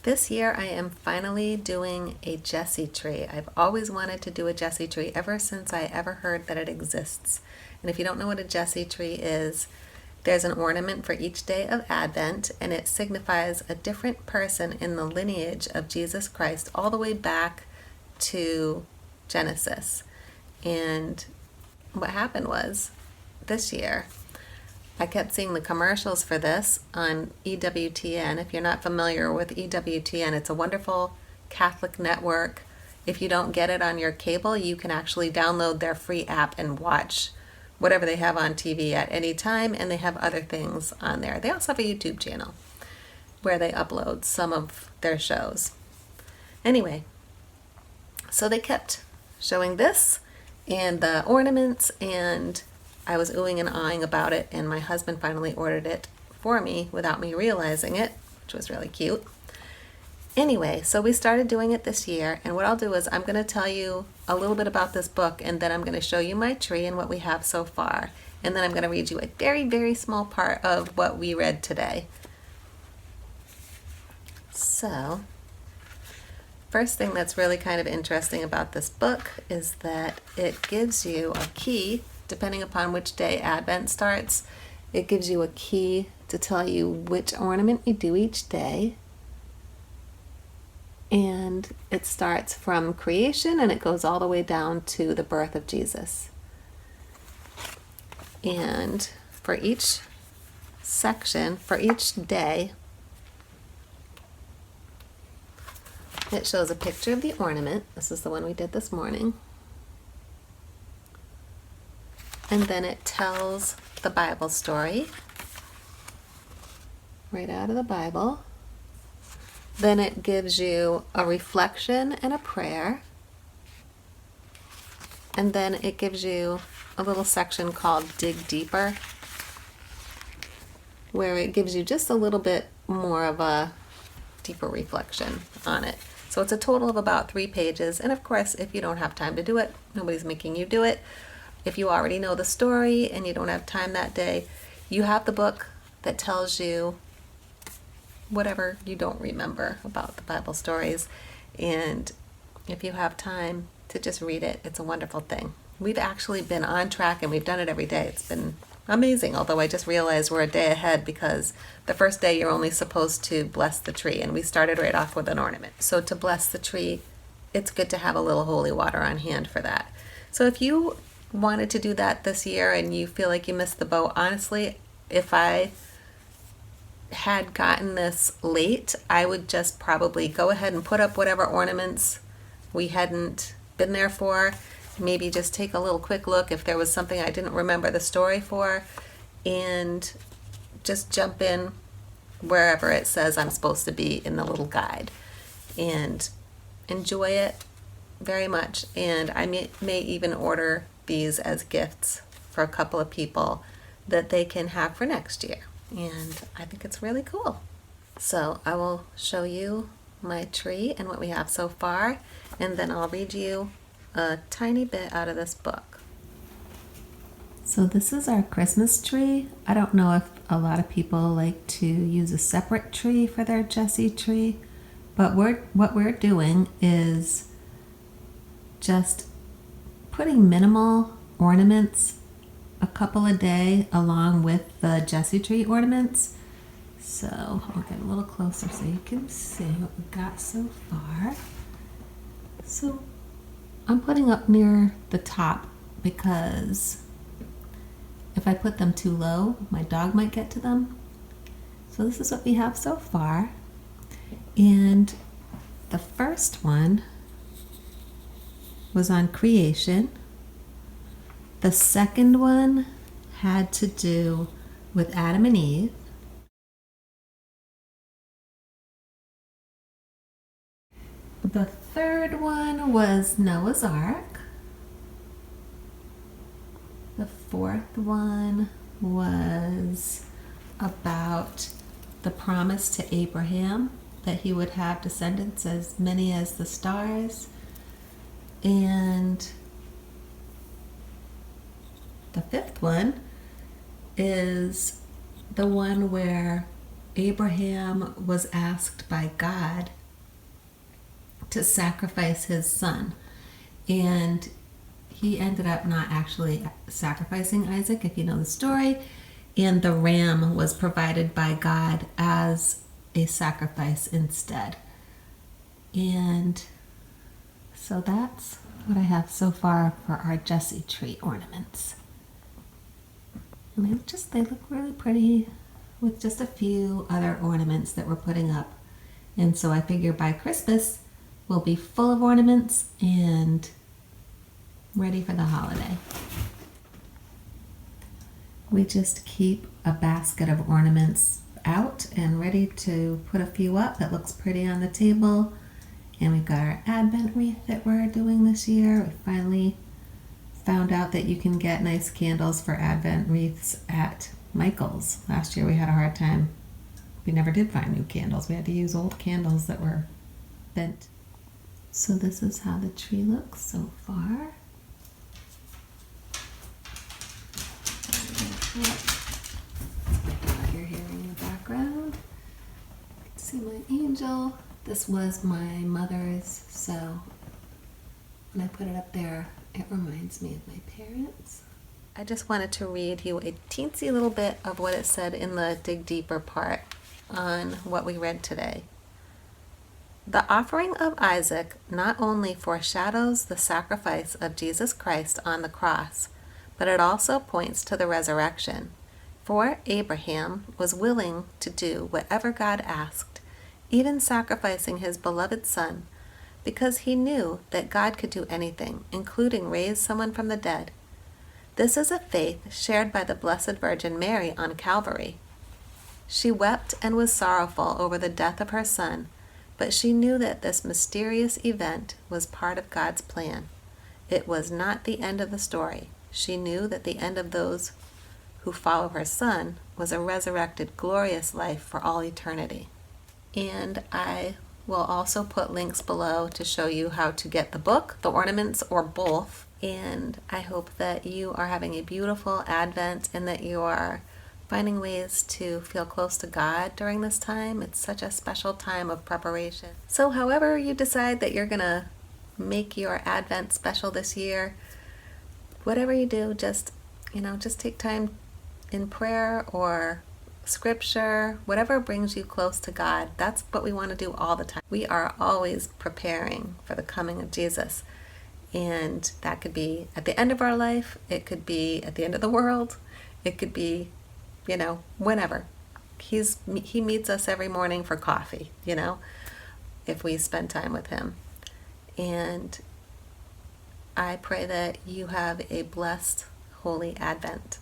This year I am finally doing a Jessie tree. I've always wanted to do a Jessie tree ever since I ever heard that it exists. And if you don't know what a Jessie tree is, there's an ornament for each day of Advent, and it signifies a different person in the lineage of Jesus Christ all the way back to Genesis. And what happened was, this year, I kept seeing the commercials for this on EWTN. If you're not familiar with EWTN, it's a wonderful Catholic network. If you don't get it on your cable, you can actually download their free app and watch whatever they have on TV at any time, and they have other things on there. They also have a YouTube channel where they upload some of their shows. Anyway, so they kept showing this and the ornaments, and I was oohing and ahhing about it, and my husband finally ordered it for me without me realizing it, which was really cute. Anyway, so we started doing it this year, and what I'll do is I'm going to tell you a little bit about this book, and then I'm going to show you my tree and what we have so far, and then I'm going to read you a very, very small part of what we read today. So, first thing that's really kind of interesting about this book is that it gives you a key. Depending upon which day Advent starts, it gives you a key to tell you which ornament you do each day. And it starts from creation and it goes all the way down to the birth of Jesus. And for each section, for each day, it shows a picture of the ornament. This is the one we did this morning. And then it tells the Bible story right out of the Bible. Then it gives you a reflection and a prayer. And then it gives you a little section called Dig Deeper, where it gives you just a little bit more of a deeper reflection on it. So it's a total of about 3 pages. And of course, if you don't have time to do it, nobody's making you do it. If you already know the story and you don't have time that day, you have the book that tells you whatever you don't remember about the Bible stories. And if you have time to just read it, it's a wonderful thing. We've actually been on track and we've done it every day. It's been amazing, although I just realized we're a day ahead because the first day you're only supposed to bless the tree, and we started right off with an ornament. So to bless the tree, it's good to have a little holy water on hand for that. So if you wanted to do that this year and you feel like you missed the boat, honestly, if I had gotten this late, I would just probably go ahead and put up whatever ornaments we hadn't been there for. Maybe just take a little quick look if there was something I didn't remember the story for, and just jump in wherever it says I'm supposed to be in the little guide and enjoy it very much. And I may even order these as gifts for a couple of people that they can have for next year. And I think it's really cool. So I will show you my tree and what we have so far, and then I'll read you a tiny bit out of this book. So this is our Christmas tree. I don't know if a lot of people like to use a separate tree for their Jessie tree, but what we're doing is just putting minimal ornaments, a couple a day, along with the Jessie tree ornaments. So I'll get a little closer so you can see what we've got so far. So I'm putting up near the top because if I put them too low, my dog might get to them. So this is what we have so far. And the first one was on creation. The second one had to do with Adam and Eve. The third one was Noah's Ark. The fourth one was about the promise to Abraham that he would have descendants as many as the stars. And the fifth one is the one where Abraham was asked by God to sacrifice his son, and he ended up not actually sacrificing Isaac, if you know the story, and the ram was provided by God as a sacrifice instead. And so that's what I have so far for our Jesse tree ornaments. And they look really pretty with just a few other ornaments that we're putting up. And so I figure by Christmas we'll be full of ornaments and ready for the holiday. We just keep a basket of ornaments out and ready to put a few up. It looks pretty on the table. And we've got our Advent wreath that we're doing this year. We finally found out that you can get nice candles for Advent wreaths at Michael's. Last year we had a hard time. We never did find new candles. We had to use old candles that were bent. So this is how the tree looks so far. You're hearing in the background. You can see my angel. This was my mother's, so when I put it up there, it reminds me of my parents. I just wanted to read you a teensy little bit of what it said in the Dig Deeper part on what we read today. The offering of Isaac not only foreshadows the sacrifice of Jesus Christ on the cross, but it also points to the resurrection. For Abraham was willing to do whatever God asked, even sacrificing his beloved son, because he knew that God could do anything, including raise someone from the dead. This is a faith shared by the Blessed Virgin Mary on Calvary. She wept and was sorrowful over the death of her son, but she knew that this mysterious event was part of God's plan. It was not the end of the story. She knew that the end of those who follow her son was a resurrected, glorious life for all eternity. And I will also put links below to show you how to get the book, the ornaments, or both. And I hope that you are having a beautiful Advent and that you are finding ways to feel close to God during this time. It's such a special time of preparation. So however you decide that you're going to make your Advent special this year, whatever you do, just take time in prayer or scripture, whatever brings you close to God. That's what we want to do all the time. We are always preparing for the coming of Jesus. And that could be at the end of our life. It could be at the end of the world. It could be, whenever. He meets us every morning for coffee, if we spend time with him. And I pray that you have a blessed, holy Advent.